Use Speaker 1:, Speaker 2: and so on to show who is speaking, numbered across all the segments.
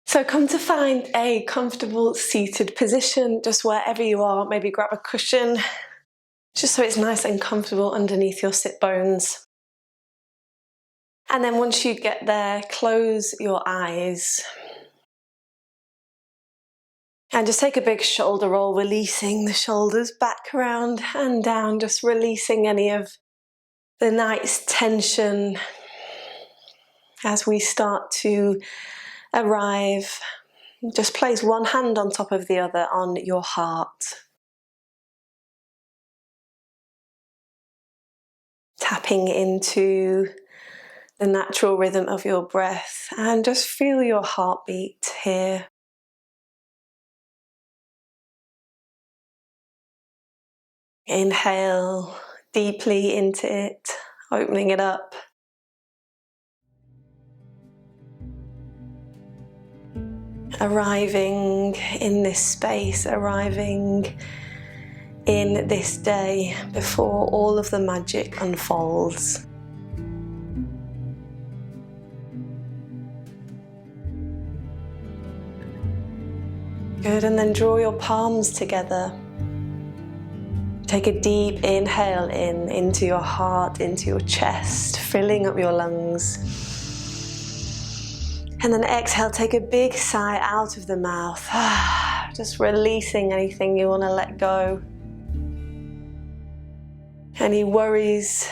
Speaker 1: So come to find a comfortable seated position, just wherever you are. Maybe grab a cushion, just so it's nice and comfortable underneath your sit bones. And then once you get there, close your eyes. And just take a big shoulder roll, releasing the shoulders back, around and down, just releasing any of the night's tension as we start to arrive. Just place one hand on top of the other on your heart. Tapping into the natural rhythm of your breath, and just feel your heartbeat here. Inhale deeply into it, opening it up. Arriving in this space, arriving in this day before all of the magic unfolds. Good, and then draw your palms together. Take a deep inhale in, into your heart, into your chest, filling up your lungs. And then exhale, take a big sigh out of the mouth. Just releasing anything you want to let go. Any worries,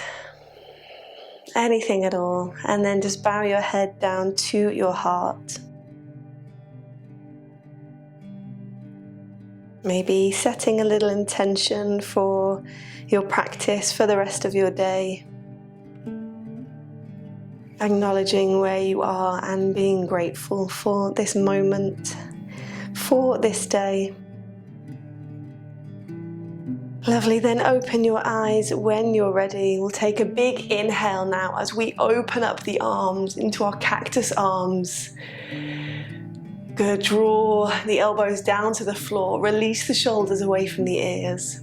Speaker 1: anything at all. And then just bow your head down to your heart. Maybe setting a little intention for your practice for the rest of your day. Acknowledging where you are and being grateful for this moment, for this day. Lovely, then open your eyes when you're ready. We'll take a big inhale now as we open up the arms into our cactus arms. Good, draw the elbows down to the floor, release the shoulders away from the ears.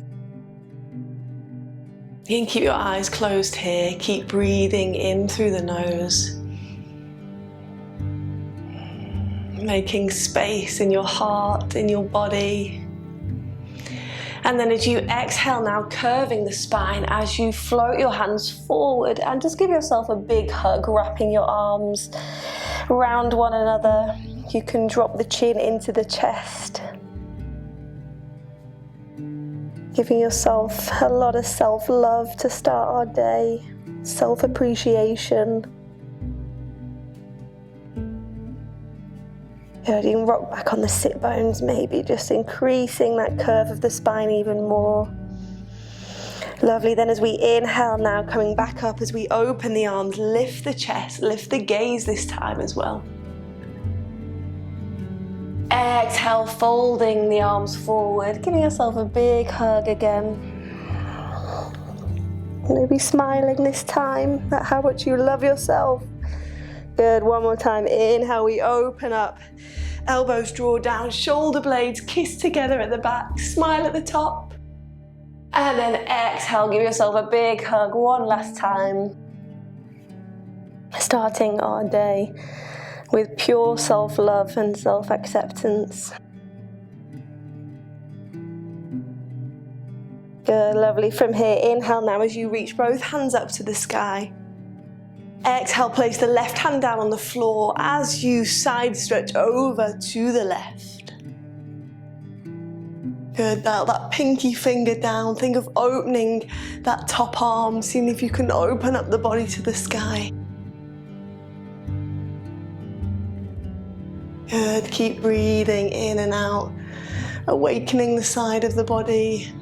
Speaker 1: You can keep your eyes closed here, keep breathing in through the nose. Making space in your heart, in your body. And then as you exhale now, curving the spine as you float your hands forward, and just give yourself a big hug, wrapping your arms around one another. You can drop the chin into the chest. Giving yourself a lot of self-love to start our day, self-appreciation. Good, you can rock back on the sit bones maybe, just increasing that curve of the spine even more. Lovely, then as we inhale now, coming back up as we open the arms, lift the chest, lift the gaze this time as well. Exhale, folding the arms forward, giving yourself a big hug again. Maybe smiling this time at how much you love yourself. Good, one more time. Inhale, we open up. Elbows draw down, shoulder blades kiss together at the back, smile at the top. And then exhale, give yourself a big hug one last time. Starting our day with pure self-love and self-acceptance. Good, lovely. From here, inhale now as you reach both hands up to the sky. Exhale, place the left hand down on the floor as you side stretch over to the left. Good, now that pinky finger down, think of opening that top arm, seeing if you can open up the body to the sky. Good, keep breathing in and out, awakening the side of the body.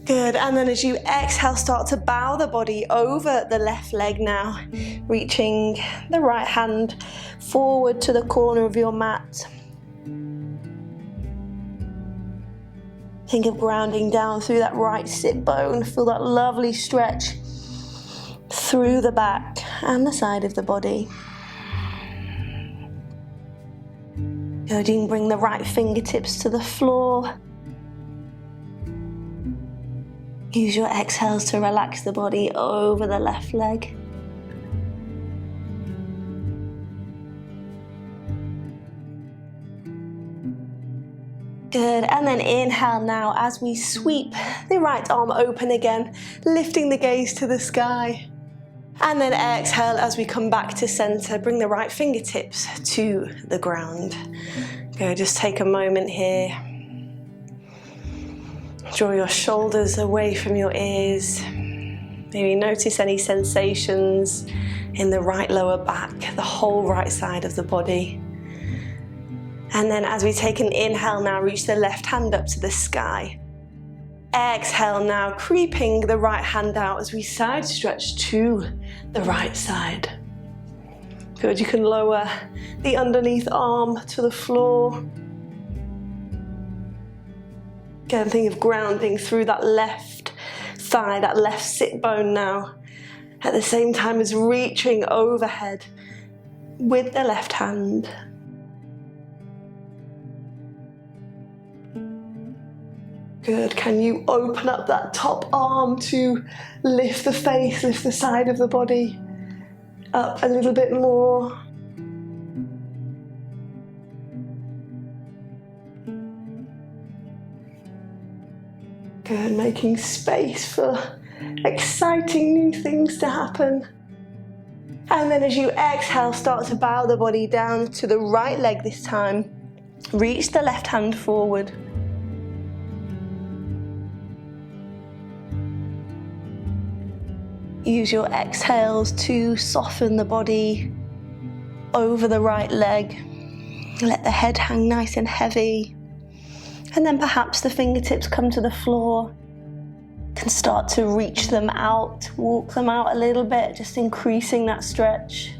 Speaker 1: Good, and then as you exhale, start to bow the body over the left leg now, reaching the right hand forward to the corner of your mat. Think of grounding down through that right sit bone, feel that lovely stretch through the back and the side of the body. Good, you can bring the right fingertips to the floor. Use your exhales to relax the body over the left leg. Good, and then inhale now as we sweep the right arm open again, lifting the gaze to the sky. And then exhale as we come back to center, bring the right fingertips to the ground. Good, just take a moment here. Draw your shoulders away from your ears. Maybe notice any sensations in the right lower back, the whole right side of the body. And then as we take an inhale now, reach the left hand up to the sky. Exhale now, creeping the right hand out as we side stretch to the right side. Good, you can lower the underneath arm to the floor. Again, think of grounding through that left thigh, that left sit bone now. At the same time as reaching overhead with the left hand. Good, can you open up that top arm to lift the face, lift the side of the body up a little bit more. Good, making space for exciting new things to happen. And then as you exhale, start to bow the body down to the right leg this time. Reach the left hand forward. Use your exhales to soften the body over the right leg. Let the head hang nice and heavy. And then perhaps the fingertips come to the floor. You can start to reach them out, walk them out a little bit, just increasing that stretch.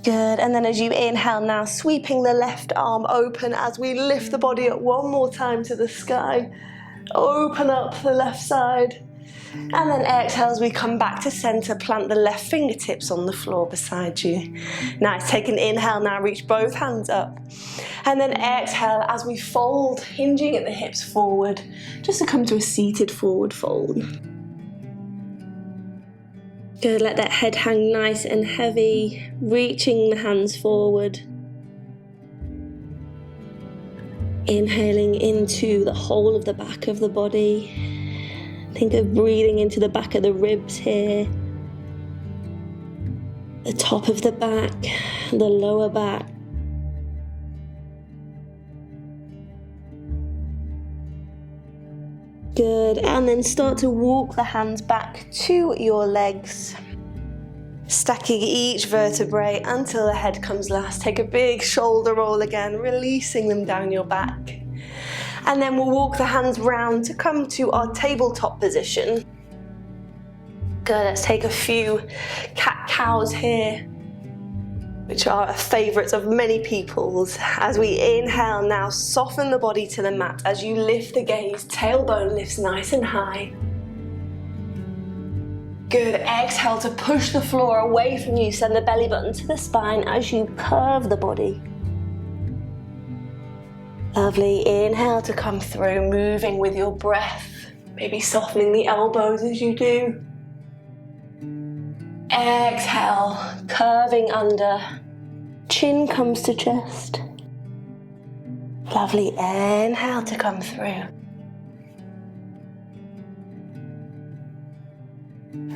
Speaker 1: Good, and then as you inhale now, sweeping the left arm open as we lift the body up one more time to the sky. Open up the left side. And then exhale as we come back to center, plant the left fingertips on the floor beside you. Nice, take an inhale now, reach both hands up. And then exhale as we fold, hinging at the hips forward, just to come to a seated forward fold. Good, let that head hang nice and heavy, reaching the hands forward. Inhaling into the whole of the back of the body. Think of breathing into the back of the ribs here. The top of the back, the lower back. Good, and then start to walk the hands back to your legs. Stacking each vertebrae until the head comes last. Take a big shoulder roll again, releasing them down your back. And then we'll walk the hands round to come to our tabletop position. Good, let's take a few cat-cows here, which are favourites of many people's. As we inhale now, soften the body to the mat. As you lift the gaze, tailbone lifts nice and high. Good, exhale to push the floor away from you. Send the belly button to the spine as you curve the body. Lovely, inhale to come through, moving with your breath. Maybe softening the elbows as you do. Exhale, curving under. Chin comes to chest. Lovely, inhale to come through.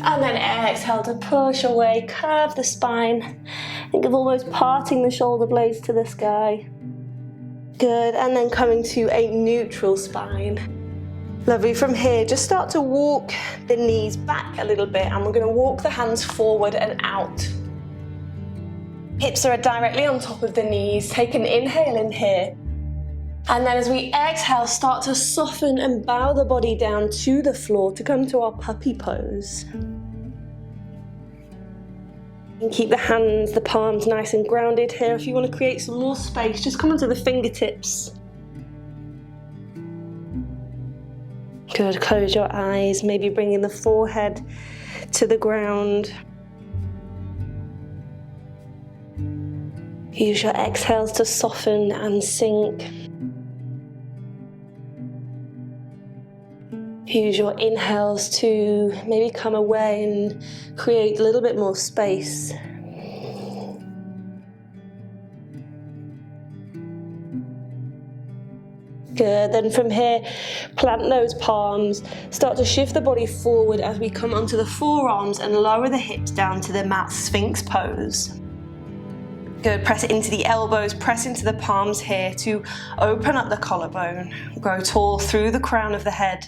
Speaker 1: And then exhale to push away, curve the spine. Think of almost parting the shoulder blades to the sky. Good, and then coming to a neutral spine. Lovely, from here, just start to walk the knees back a little bit, and we're going to walk the hands forward and out. Hips are directly on top of the knees. Take an inhale in here. And then as we exhale, start to soften and bow the body down to the floor to come to our puppy pose. And keep the hands, the palms nice and grounded here. If you want to create some more space, just come onto the fingertips. Good, close your eyes, maybe bringing the forehead to the ground. Use your exhales to soften and sink. Use your inhales to maybe come away and create a little bit more space. Good, then from here, plant those palms, start to shift the body forward as we come onto the forearms and lower the hips down to the mat Sphinx pose. Good, press it into the elbows, press into the palms here to open up the collarbone. Grow tall through the crown of the head.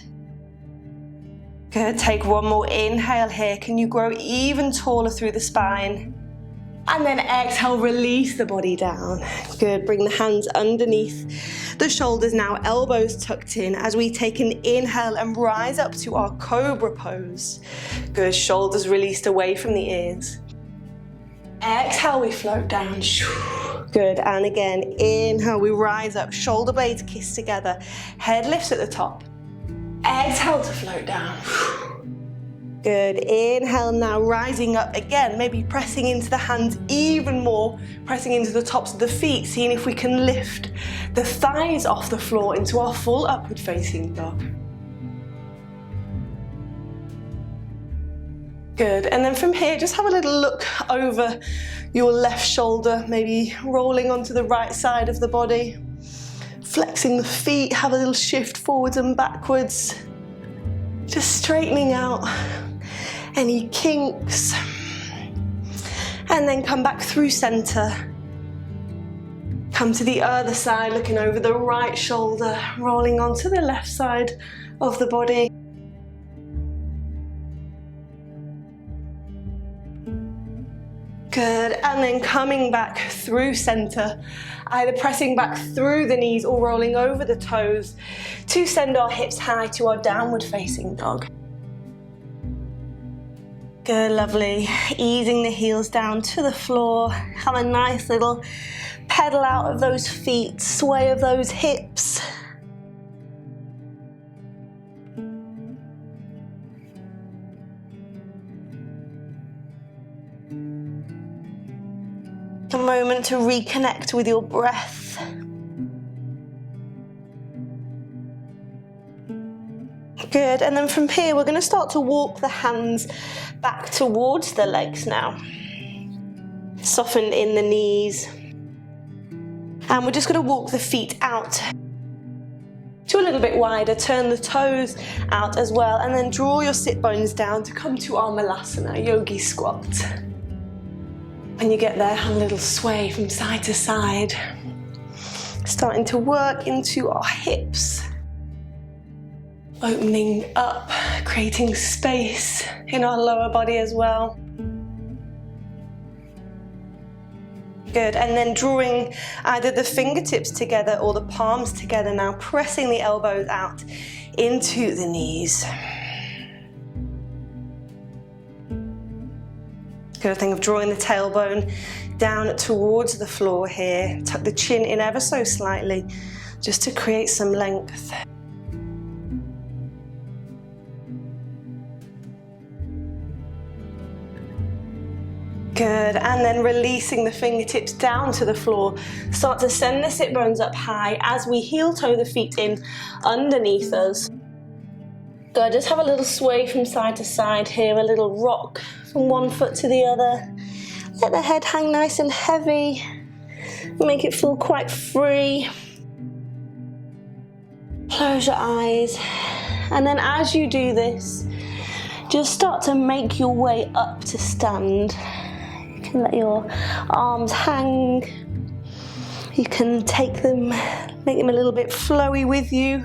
Speaker 1: Good, take one more inhale here. Can you grow even taller through the spine? And then exhale, release the body down. Good, bring the hands underneath the shoulders now, elbows tucked in as we take an inhale and rise up to our cobra pose. Good, shoulders released away from the ears. Exhale, we float down. Good, and again, inhale, we rise up, shoulder blades kiss together, head lifts at the top. Exhale to float down. Good, inhale now, rising up again, maybe pressing into the hands even more, pressing into the tops of the feet, seeing if we can lift the thighs off the floor into our full upward facing dog. Good, and then from here, just have a little look over your left shoulder, maybe rolling onto the right side of the body. Flexing the feet, have a little shift forwards and backwards. Just straightening out any kinks. And then come back through center. Come to the other side, looking over the right shoulder, rolling onto the left side of the body. Good, and then coming back through center, either pressing back through the knees or rolling over the toes to send our hips high to our downward facing dog. Good, lovely. Easing the heels down to the floor. Have a nice little pedal out of those feet, sway of those hips. A moment to reconnect with your breath. Good, and then from here we're going to start to walk the hands back towards the legs now. Soften in the knees. And we're just going to walk the feet out to a little bit wider, turn the toes out as well, and then draw your sit bones down to come to our Malasana, Yogi Squat. When you get there, have a little sway from side to side. Starting to work into our hips. Opening up, creating space in our lower body as well. Good, and then drawing either the fingertips together or the palms together now, pressing the elbows out into the knees. Good, think of drawing the tailbone down towards the floor here. Tuck the chin in ever so slightly, just to create some length. Good, and then releasing the fingertips down to the floor. Start to send the sit bones up high as we heel toe the feet in underneath us. Good, just have a little sway from side to side here, a little rock from one foot to the other. Let the head hang nice and heavy. Make it feel quite free. Close your eyes. And then as you do this, just start to make your way up to stand. You can let your arms hang. You can take them, make them a little bit flowy with you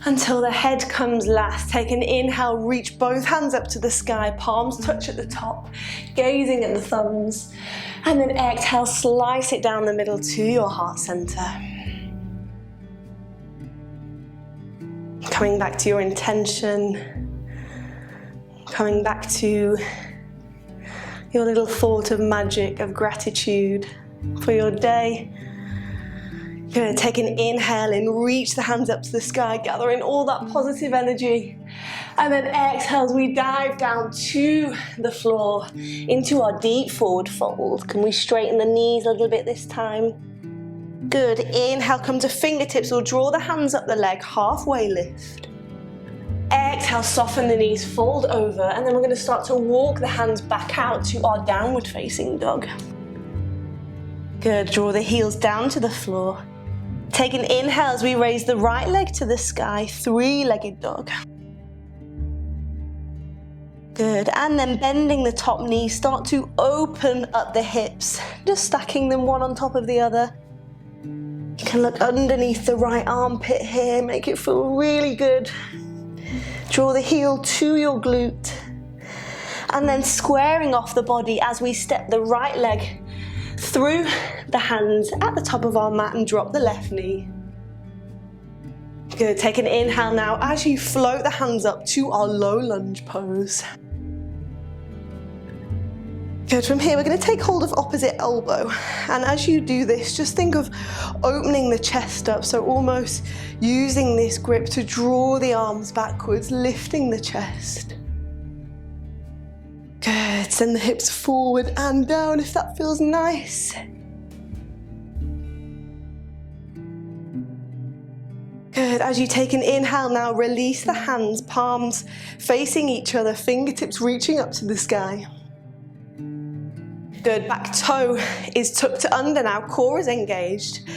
Speaker 1: until the head comes last. Take an inhale, reach both hands up to the sky, palms touch at the top, gazing at the thumbs. And then exhale, slice it down the middle to your heart center. Coming back to your intention, coming back to your little thought of magic, of gratitude for your day. Good, take an inhale in, reach the hands up to the sky, gathering all that positive energy. And then exhale as we dive down to the floor, into our deep forward fold. Can we straighten the knees a little bit this time? Good, inhale, come to fingertips or draw the hands up the leg, halfway lift. Exhale, soften the knees, fold over, and then we're going to start to walk the hands back out to our downward facing dog. Good, draw the heels down to the floor. Take an inhale as we raise the right leg to the sky, three-legged dog. Good, and then bending the top knee, start to open up the hips, just stacking them one on top of the other. You can look underneath the right armpit here, make it feel really good. Draw the heel to your glute, and then squaring off the body as we step the right leg through the hands at the top of our mat and drop the left knee. Good, take an inhale now as you float the hands up to our low lunge pose. Good, from here we're going to take hold of opposite elbow, and as you do this just think of opening the chest up, so almost using this grip to draw the arms backwards, lifting the chest. Good, send the hips forward and down if that feels nice. Good, as you take an inhale now, release the hands, palms facing each other, fingertips reaching up to the sky. Good, back toe is tucked under now, core is engaged.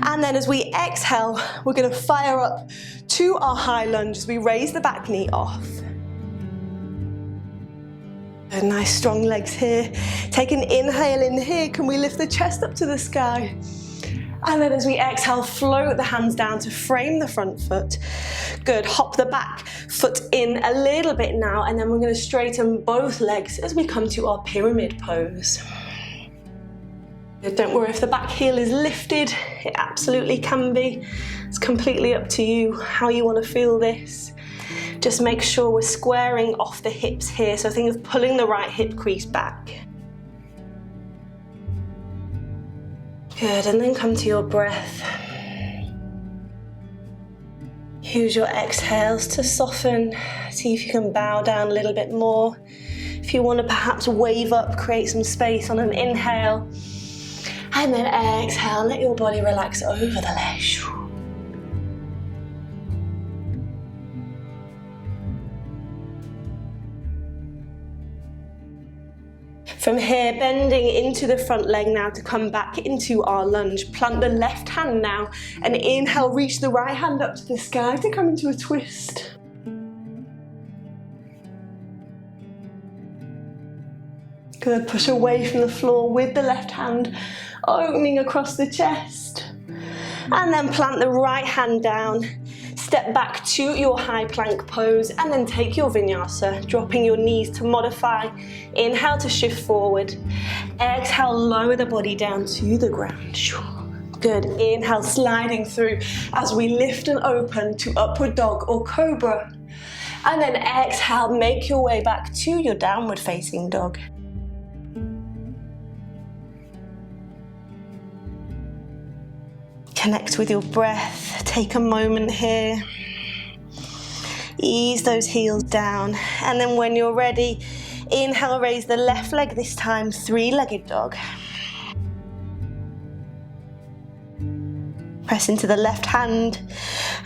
Speaker 1: And then as we exhale, we're going to fire up to our high lunge as we raise the back knee off. Good, nice strong legs here. Take an inhale in here, can we lift the chest up to the sky? And then as we exhale, float the hands down to frame the front foot. Good, hop the back foot in a little bit now, and then we're going to straighten both legs as we come to our pyramid pose. Good, don't worry if the back heel is lifted, it absolutely can be. It's completely up to you how you want to feel this. Just make sure we're squaring off the hips here, so think of pulling the right hip crease back. Good, and then come to your breath. Use your exhales to soften. See if you can bow down a little bit more. If you want to perhaps wave up, create some space on an inhale. And then exhale, let your body relax over the legs. From here, bending into the front leg now to come back into our lunge. Plant the left hand now and inhale, reach the right hand up to the sky to come into a twist. Good, push away from the floor with the left hand, opening across the chest. And then plant the right hand down. Step back to your high plank pose and then take your vinyasa, dropping your knees to modify. Inhale to shift forward. Exhale, lower the body down to the ground. Good, inhale, sliding through as we lift and open to upward dog or cobra. And then exhale, make your way back to your downward facing dog. Connect with your breath, take a moment here. Ease those heels down, and then when you're ready, inhale, raise the left leg this time, three-legged dog. Press into the left hand,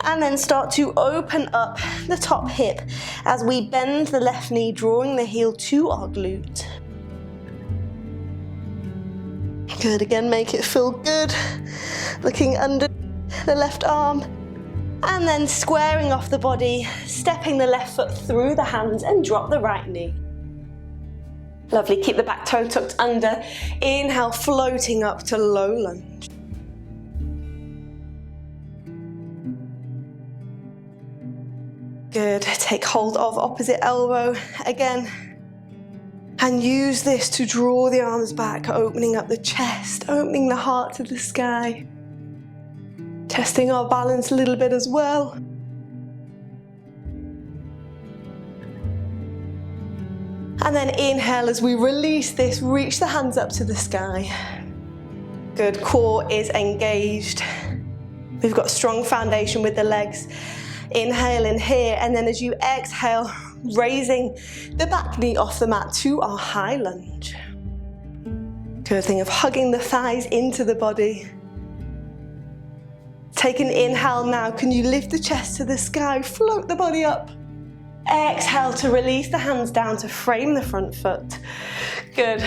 Speaker 1: and then start to open up the top hip as we bend the left knee, drawing the heel to our glute. Good, again, make it feel good. Looking under the left arm, and then squaring off the body, stepping the left foot through the hands and drop the right knee. Lovely, keep the back toe tucked under. Inhale, floating up to low lunge. Good, take hold of opposite elbow again. And use this to draw the arms back, opening up the chest, opening the heart to the sky. Testing our balance a little bit as well. And then inhale as we release this, reach the hands up to the sky. Good, core is engaged. We've got a strong foundation with the legs. Inhale in here, and then as you exhale, raising the back knee off the mat to our high lunge. Good, think of hugging the thighs into the body. Take an inhale now. Can you lift the chest to the sky, float the body up? Exhale to release the hands down to frame the front foot. Good,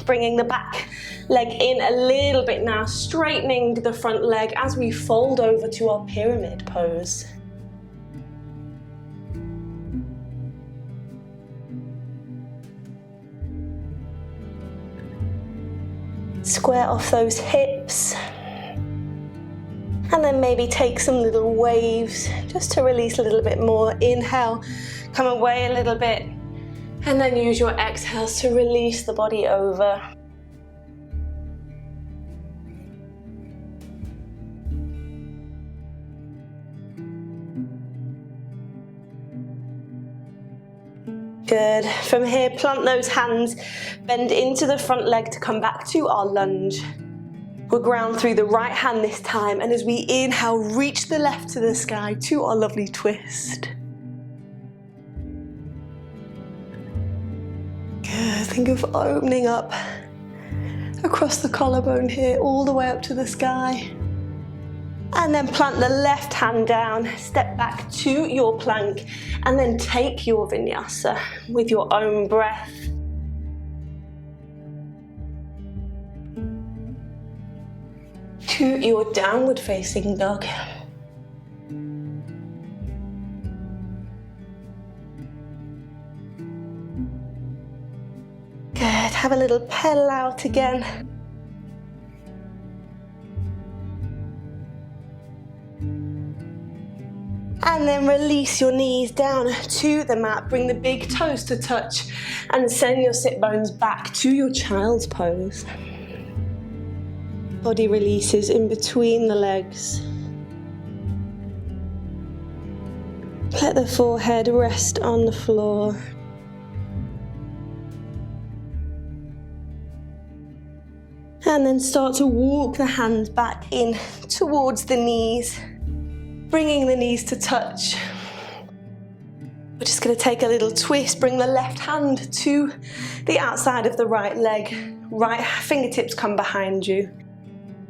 Speaker 1: bringing the back leg in a little bit now, straightening the front leg as we fold over to our pyramid pose. Square off those hips. And then maybe take some little waves just to release a little bit more. Inhale, come away a little bit. And then use your exhales to release the body over. Good. From here, plant those hands, bend into the front leg to come back to our lunge. We'll ground through the right hand this time, and as we inhale, reach the left to the sky to our lovely twist. Good. Think of opening up across the collarbone here, all the way up to the sky. And then plant the left hand down, step back to your plank, and then take your vinyasa with your own breath. To your downward facing dog. Good, have a little pedal out again. And then release your knees down to the mat. Bring the big toes to touch and send your sit bones back to your child's pose. Body releases in between the legs. Let the forehead rest on the floor. And then start to walk the hands back in towards the knees. Bringing the knees to touch. We're just going to take a little twist, bring the left hand to the outside of the right leg. Right fingertips come behind you.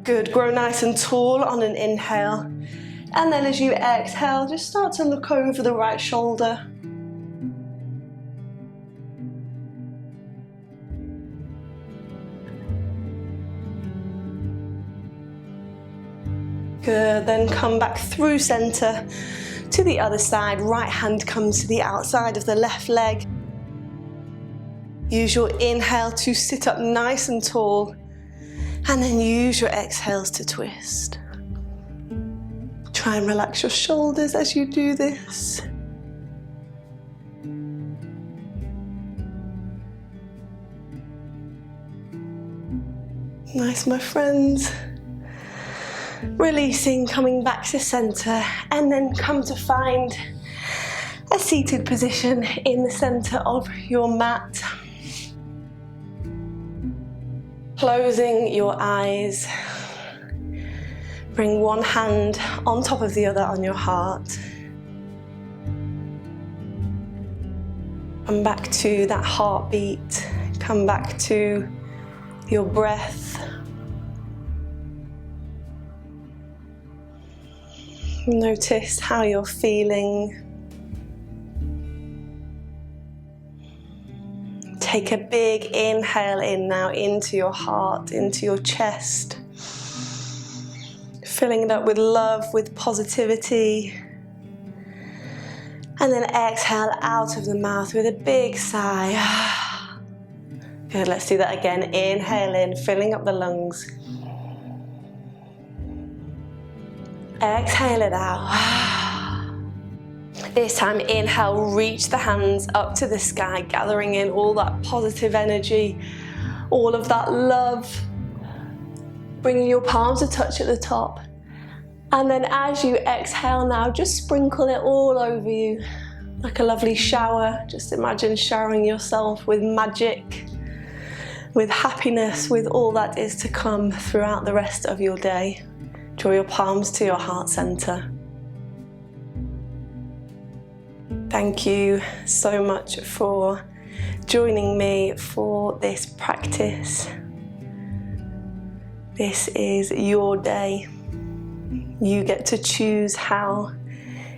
Speaker 1: Good, grow nice and tall on an inhale. And then as you exhale, just start to look over the right shoulder. Good, then come back through center to the other side. Right hand comes to the outside of the left leg. Use your inhale to sit up nice and tall, and then use your exhales to twist. Try and relax your shoulders as you do this. Nice, my friends. Releasing, coming back to center, and then come to find a seated position in the center of your mat. Closing your eyes. Bring one hand on top of the other on your heart. Come back to that heartbeat. Come back to your breath. Notice how you're feeling. Take a big inhale in now into your heart, into your chest. Filling it up with love, with positivity. And then exhale out of the mouth with a big sigh. Good, let's do that again. Inhale in, filling up the lungs. Exhale it out. This time, inhale, reach the hands up to the sky, gathering in all that positive energy, all of that love. Bringing your palms to touch at the top. And then as you exhale now, just sprinkle it all over you, like a lovely shower. Just imagine showering yourself with magic, with happiness, with all that is to come throughout the rest of your day. Draw your palms to your heart center. Thank you so much for joining me for this practice. This is your day. You get to choose how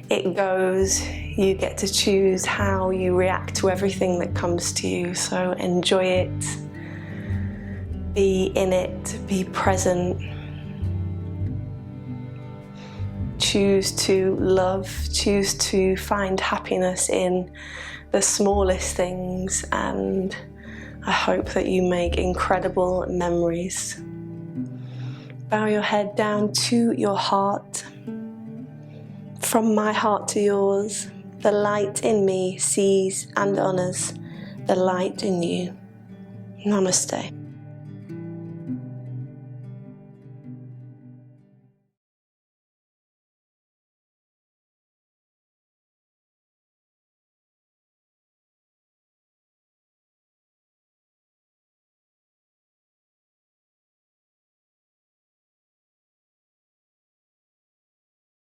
Speaker 1: it goes. You get to choose how you react to everything that comes to you. So enjoy it. Be in it. Be present. Choose to love. Choose to find happiness in the smallest things. And I hope that you make incredible memories. Bow your head down to your heart. From my heart to yours, the light in me sees and honors the light in you. Namaste.